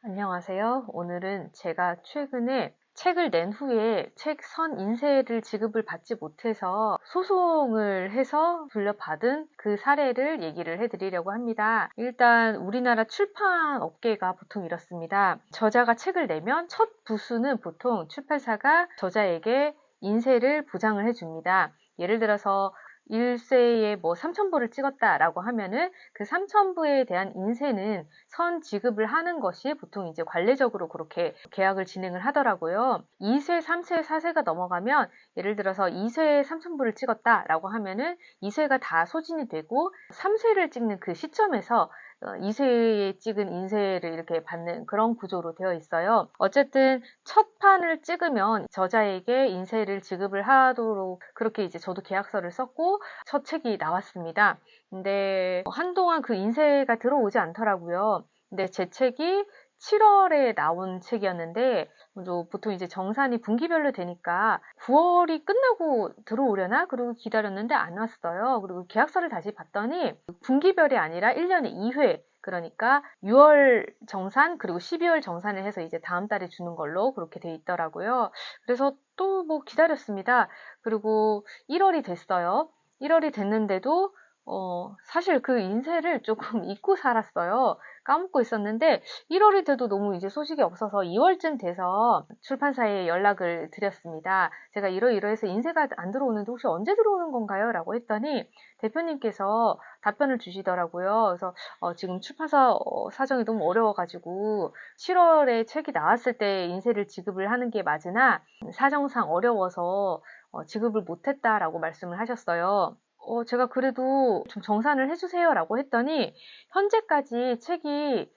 안녕하세요. 오늘은 제가 최근에 책을 낸 후에 책 선 인쇄를 지급을 받지 못해서 소송을 해서 돌려받은 그 사례를 얘기를 해드리려고 합니다. 일단 우리나라 출판 업계가 보통 이렇습니다. 저자가 책을 내면 첫 부수는 보통 출판사가 저자에게 인쇄를 보장을 해줍니다. 예를 들어서 일쇄에 뭐 3,000부를 찍었다라고 하면은 그 3,000부에 대한 인쇄는 선 지급을 하는 것이 보통 이제 관례적으로 그렇게 계약을 진행을 하더라고요. 2쇄, 3쇄, 4쇄가 넘어가면 예를 들어서 2쇄에 3,000부를 찍었다라고 하면은 2쇄가 다 소진이 되고 3쇄를 찍는 그 시점에서 2쇄에 찍은 인쇄를 이렇게 받는 그런 구조로 되어 있어요. 어쨌든 첫 판을 찍으면 저자에게 인쇄를 지급을 하도록 그렇게 이제 저도 계약서를 썼고 첫 책이 나왔습니다. 근데 한동안 그 인쇄가 들어오지 않더라고요. 근데 제 책이 7월에 나온 책이었는데 보통 이제 정산이 분기별로 되니까 9월이 끝나고 들어오려나? 그리고 기다렸는데 안 왔어요. 그리고 계약서를 다시 봤더니 분기별이 아니라 1년에 2회 그러니까 6월 정산 그리고 12월 정산을 해서 이제 다음 달에 주는 걸로 그렇게 돼 있더라고요. 그래서 또 뭐 기다렸습니다. 그리고 1월이 됐어요. 1월이 됐는데도 사실 그 인쇄를 조금 잊고 살았어요. 까먹고 있었는데 1월이 돼도 너무 이제 소식이 없어서 2월쯤 돼서 출판사에 연락을 드렸습니다. 제가 이러이러해서 인쇄가 안 들어오는데 혹시 언제 들어오는 건가요? 라고 했더니 대표님께서 답변을 주시더라고요. 그래서 지금 출판사 사정이 너무 어려워가지고 7월에 책이 나왔을 때 인쇄를 지급을 하는 게 맞으나 사정상 어려워서 지급을 못했다라고 말씀을 하셨어요. 제가 그래도 좀 정산을 해주세요 라고 했더니 현재까지 책이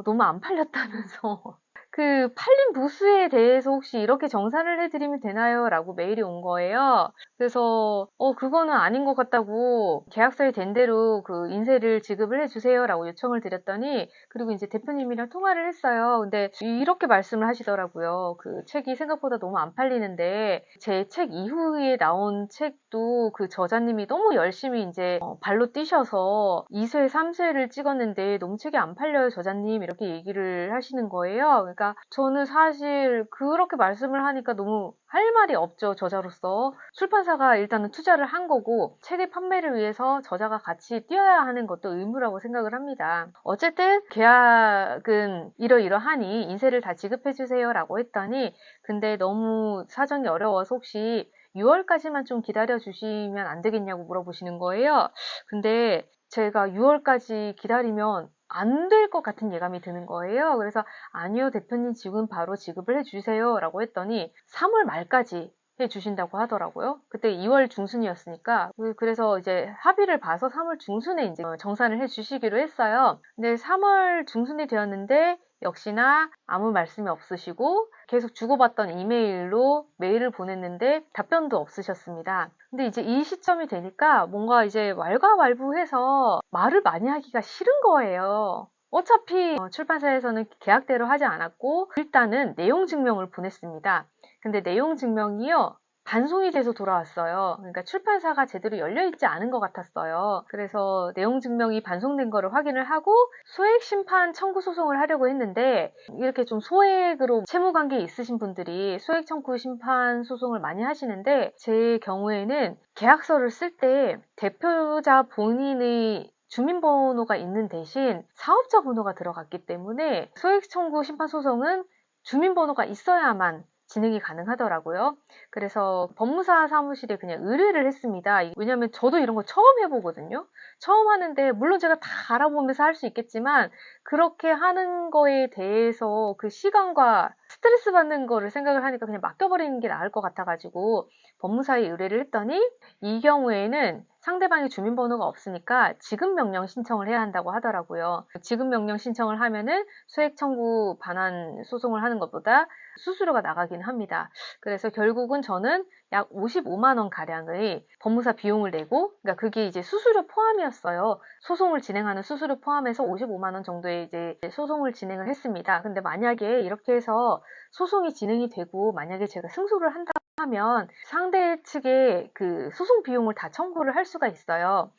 너무 안 팔렸다면서 그 팔린 부수에 대해서 혹시 이렇게 정산을 해드리면 되나요? 라고 메일이 온 거예요. 그래서 그거는 아닌 것 같다고 계약서에 된 대로 그 인쇄를 지급을 해주세요 라고 요청을 드렸더니 그리고 이제 대표님이랑 통화를 했어요. 근데 이렇게 말씀을 하시더라고요. 그 책이 생각보다 너무 안 팔리는데 제 책 이후에 나온 책도 그 저자님이 너무 열심히 이제 발로 뛰셔서 2쇄, 3쇄를 찍었는데 너무 책이 안 팔려요, 저자님. 이렇게 얘기를 하시는 거예요. 그러니까 저는 사실 그렇게 말씀을 하니까 너무 할 말이 없죠, 저자로서. 출판사가 일단은 투자를 한 거고 책의 판매를 위해서 저자가 같이 뛰어야 하는 것도 의무라고 생각을 합니다. 어쨌든 계약은 이러이러하니 인쇄를 다 지급해 주세요 라고 했더니 근데 너무 사정이 어려워서 혹시 6월까지만 좀 기다려 주시면 안 되겠냐고 물어보시는 거예요. 근데 제가 6월까지 기다리면 안 될 것 같은 예감이 드는 거예요. 그래서 아니요, 대표님 지금 바로 지급을 해주세요 라고 했더니 3월 말까지 해주신다고 하더라고요. 그때 2월 중순이었으니까 그래서 이제 합의를 봐서 3월 중순에 이제 정산을 해주시기로 했어요. 근데 3월 중순이 되었는데 역시나 아무 말씀이 없으시고 계속 주고받던 이메일로 메일을 보냈는데 답변도 없으셨습니다. 근데 이제 이 시점이 되니까 뭔가 이제 왈가왈부해서 말을 많이 하기가 싫은 거예요. 어차피 출판사에서는 계약대로 하지 않았고 일단은 내용 증명을 보냈습니다. 근데 내용 증명이요. 반송이 돼서 돌아왔어요. 그러니까 출판사가 제대로 열려있지 않은 것 같았어요. 그래서 내용 증명이 반송된 거를 확인을 하고 소액 심판 청구 소송을 하려고 했는데 이렇게 좀 소액으로 채무관계 있으신 분들이 소액 청구 심판 소송을 많이 하시는데 제 경우에는 계약서를 쓸 때 대표자 본인의 주민번호가 있는 대신 사업자 번호가 들어갔기 때문에 소액 청구 심판 소송은 주민번호가 있어야만 진행이 가능하더라고요. 그래서 법무사 사무실에 그냥 의뢰를 했습니다. 왜냐면 저도 이런 거 처음 해보거든요. 처음 하는데 물론 제가 다 알아보면서 할 수 있겠지만 그렇게 하는 거에 대해서 그 시간과 스트레스 받는 거를 생각을 하니까 그냥 맡겨버리는 게 나을 것 같아가지고 법무사에 의뢰를 했더니 이 경우에는 상대방의 주민번호가 없으니까 지급 명령 신청을 해야 한다고 하더라고요. 지급 명령 신청을 하면은 소액 청구 반환 소송을 하는 것보다 수수료가 나가긴 합니다. 그래서 결국은 저는 약 55만 원 가량의 법무사 비용을 내고, 그러니까 그게 이제 수수료 포함이었어요. 소송을 진행하는 수수료 포함해서 55만 원 정도의 이제 소송을 진행을 했습니다. 근데 만약에 이렇게 해서 소송이 진행이 되고 만약에 제가 승소를 한다 하면 상대 측의 그 소송 비용을 다 청구를 할 수가 있어요.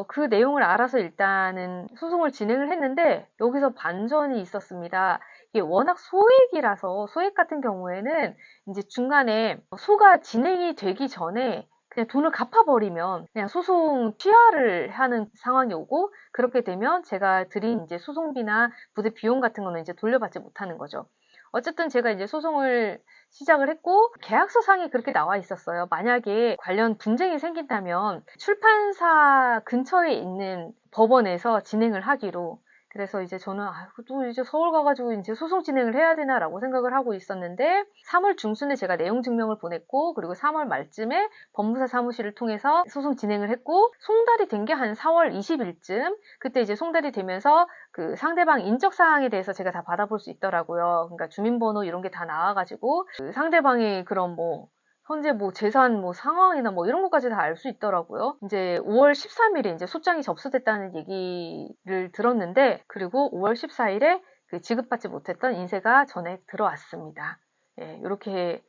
그 내용을 알아서 일단은 소송을 진행을 했는데 여기서 반전이 있었습니다. 이게 워낙 소액이라서 소액 같은 경우에는 이제 중간에 소가 진행이 되기 전에 그냥 돈을 갚아버리면 그냥 소송 취하를 하는 상황이 오고, 그렇게 되면 제가 드린 이제 소송비나 부대 비용 같은 거는 이제 돌려받지 못하는 거죠. 어쨌든 제가 이제 소송을 시작을 했고, 계약서상에 그렇게 나와 있었어요. 만약에 관련 분쟁이 생긴다면 출판사 근처에 있는 법원에서 진행을 하기로. 그래서 이제 저는 또 이제 서울 가가지고 이제 소송 진행을 해야 되나라고 생각을 하고 있었는데, 3월 중순에 제가 내용 증명을 보냈고, 그리고 3월 말쯤에 법무사 사무실을 통해서 소송 진행을 했고, 송달이 된 게 한 4월 20일쯤, 그때 이제 송달이 되면서 그 상대방 인적 사항에 대해서 제가 다 받아볼 수 있더라고요. 그러니까 주민번호 이런 게 다 나와가지고 그 상대방의 그런 뭐 현재 뭐 재산 뭐 상황이나 뭐 이런 것까지 다 알 수 있더라고요. 이제 5월 13일에 이제 소장이 접수됐다는 얘기를 들었는데, 그리고 5월 14일에 그 지급받지 못했던 인세가 전액 들어왔습니다. 예, 이렇게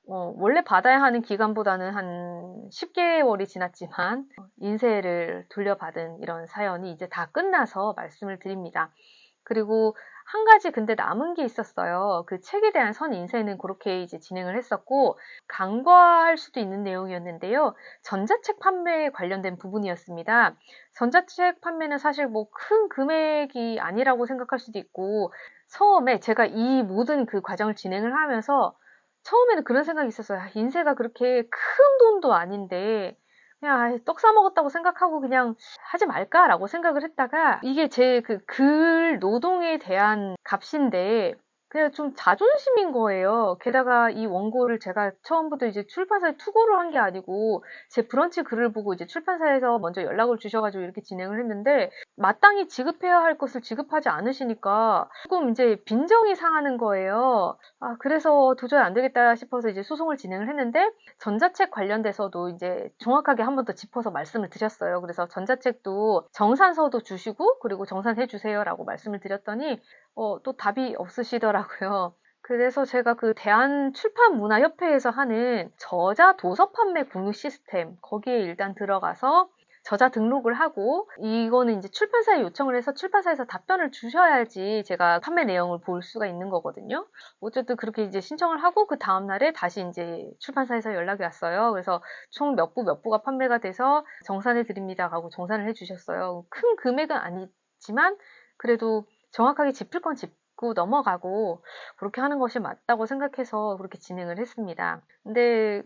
원래 받아야 하는 기간보다는 한 10개월이 지났지만 인세를 돌려받은 이런 사연이 이제 다 끝나서 말씀을 드립니다. 그리고 한 가지 근데 남은 게 있었어요. 그 책에 대한 선인세는 그렇게 이제 진행을 했었고, 간과할 수도 있는 내용이었는데요. 전자책 판매에 관련된 부분이었습니다. 전자책 판매는 사실 뭐 큰 금액이 아니라고 생각할 수도 있고, 처음에 제가 이 모든 그 과정을 진행을 하면서 처음에는 그런 생각이 있었어요. 인세가 그렇게 큰 돈도 아닌데 그냥 떡 싸먹었다고 생각하고 그냥 하지 말까라고 생각을 했다가, 이게 제 그 글 노동에 대한 값인데 그냥 좀 자존심인 거예요. 게다가 이 원고를 제가 처음부터 이제 출판사에 투고를 한 게 아니고 제 브런치 글을 보고 이제 출판사에서 먼저 연락을 주셔가지고 이렇게 진행을 했는데, 마땅히 지급해야 할 것을 지급하지 않으시니까 조금 이제 빈정이 상하는 거예요. 그래서 도저히 안 되겠다 싶어서 이제 소송을 진행을 했는데, 전자책 관련돼서도 이제 정확하게 한 번 더 짚어서 말씀을 드렸어요. 그래서 전자책도 정산서도 주시고, 그리고 정산해 주세요라고 말씀을 드렸더니 또 답이 없으시더라고요. 그래서 제가 그 대한출판문화협회에서 하는 저자 도서 판매 공유 시스템, 거기에 일단 들어가서 저자 등록을 하고, 이거는 이제 출판사에 요청을 해서 출판사에서 답변을 주셔야지 제가 판매 내용을 볼 수가 있는 거거든요. 어쨌든 그렇게 이제 신청을 하고, 그 다음날에 다시 이제 출판사에서 연락이 왔어요. 그래서 총 몇 부가 판매가 돼서 정산해 드립니다 하고 정산을 해 주셨어요. 큰 금액은 아니지만 그래도 정확하게 짚을 건 짚고 넘어가고 그렇게 하는 것이 맞다고 생각해서 그렇게 진행을 했습니다. 근데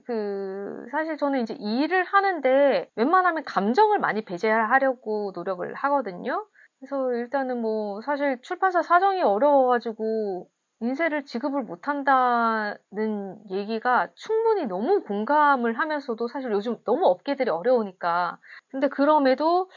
사실 저는 이제 이 일을 하는데 웬만하면 감정을 많이 배제하려고 노력을 하거든요. 그래서 일단은 뭐 사실 출판사 사정이 어려워가지고 인세를 지급을 못한다는 얘기가 충분히 너무 공감을 하면서도, 사실 요즘 너무 업계들이 어려우니까. 근데 그럼에도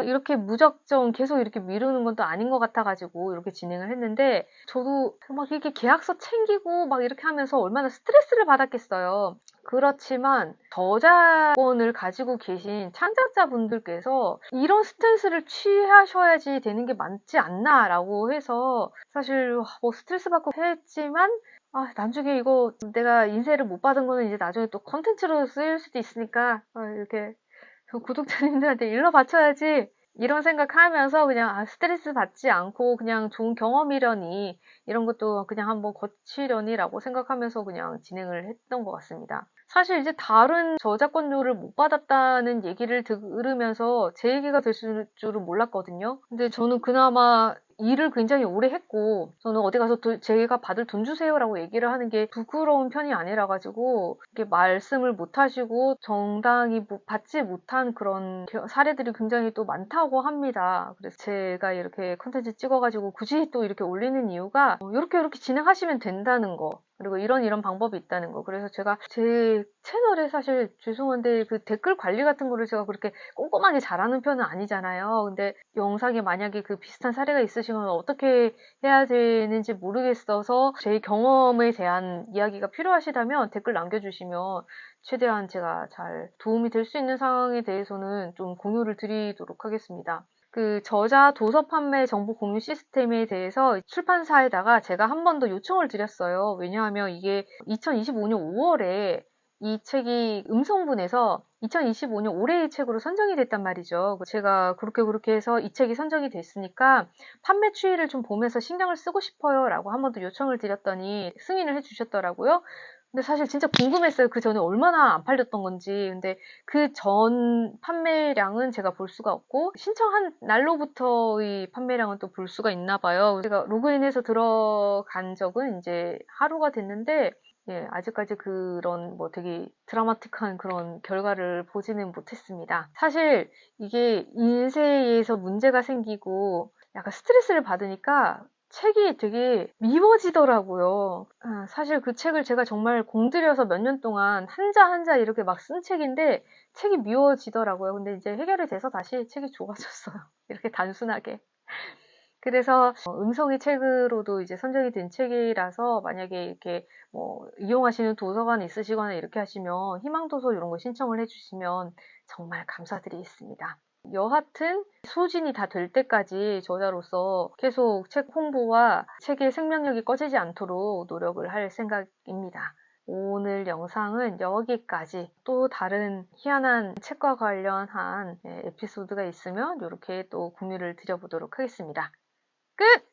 이렇게 무작정 계속 이렇게 미루는 건 또 아닌 것 같아가지고 이렇게 진행을 했는데, 저도 막 이렇게 계약서 챙기고 막 이렇게 하면서 얼마나 스트레스를 받았겠어요. 그렇지만 저작권을 가지고 계신 창작자분들께서 이런 스탠스를 취하셔야지 되는 게 맞지 않나라고 해서, 사실 뭐 스트레스 받고 했지만 나중에 이거 내가 인세를 못 받은 거는 이제 나중에 또 컨텐츠로 쓰일 수도 있으니까 이렇게 구독자님들한테 일러 바쳐야지, 이런 생각하면서 그냥 스트레스 받지 않고 그냥 좋은 경험이려니, 이런 것도 그냥 한번 거치려니라고 생각하면서 그냥 진행을 했던 것 같습니다. 사실 이제 다른 저작권료를 못 받았다는 얘기를 들으면서 제 얘기가 될 줄은 몰랐거든요. 근데 저는 그나마 일을 굉장히 오래 했고, 저는 어디 가서 제가 받을 돈 주세요라고 얘기를 하는 게 부끄러운 편이 아니라 가지고 이렇게 말씀을 못 하시고 정당히 받지 못한 그런 사례들이 굉장히 또 많다고 합니다. 그래서 제가 이렇게 컨텐츠 찍어가지고 굳이 또 이렇게 올리는 이유가 이렇게 진행하시면 된다는 거, 그리고 이런 방법이 있다는 거. 그래서 제가 제 채널에 사실 죄송한데 그 댓글 관리 같은 거를 제가 그렇게 꼼꼼하게 잘하는 편은 아니잖아요. 근데 영상에 만약에 그 비슷한 사례가 있으시면 어떻게 해야 되는지 모르겠어서, 제 경험에 대한 이야기가 필요하시다면 댓글 남겨주시면 최대한 제가 잘 도움이 될 수 있는 상황에 대해서는 좀 공유를 드리도록 하겠습니다. 그 저자 도서 판매 정보 공유 시스템에 대해서 출판사에다가 제가 한 번 더 요청을 드렸어요. 왜냐하면 이게 2025년 5월에 이 책이 음성분에서 2025년 올해의 책으로 선정이 됐단 말이죠. 제가 그렇게 해서 이 책이 선정이 됐으니까 판매 추이를 좀 보면서 신경을 쓰고 싶어요 라고 한 번 더 요청을 드렸더니 승인을 해주셨더라고요. 근데 사실 진짜 궁금했어요. 그 전에 얼마나 안 팔렸던 건지. 근데 그 전 판매량은 제가 볼 수가 없고 신청한 날로부터의 판매량은 또 볼 수가 있나 봐요. 제가 로그인해서 들어간 적은 이제 하루가 됐는데 예, 아직까지 그런 뭐 되게 드라마틱한 그런 결과를 보지는 못했습니다. 사실 이게 인쇄에서 문제가 생기고 약간 스트레스를 받으니까 책이 되게 미워지더라고요. 사실 그 책을 제가 정말 공들여서 몇 년 동안 한자 한자 이렇게 막 쓴 책인데 책이 미워지더라고요. 근데 이제 해결이 돼서 다시 책이 좋아졌어요. 이렇게 단순하게. 그래서 음성의 책으로도 이제 선정이 된 책이라서 만약에 이렇게 뭐 이용하시는 도서관 있으시거나 이렇게 하시면 희망도서 이런 거 신청을 해주시면 정말 감사드리겠습니다. 여하튼 소진이 다 될 때까지 저자로서 계속 책 홍보와 책의 생명력이 꺼지지 않도록 노력을 할 생각입니다. 오늘 영상은 여기까지. 또 다른 희한한 책과 관련한 에피소드가 있으면 이렇게 또 공유를 드려보도록 하겠습니다. 끝!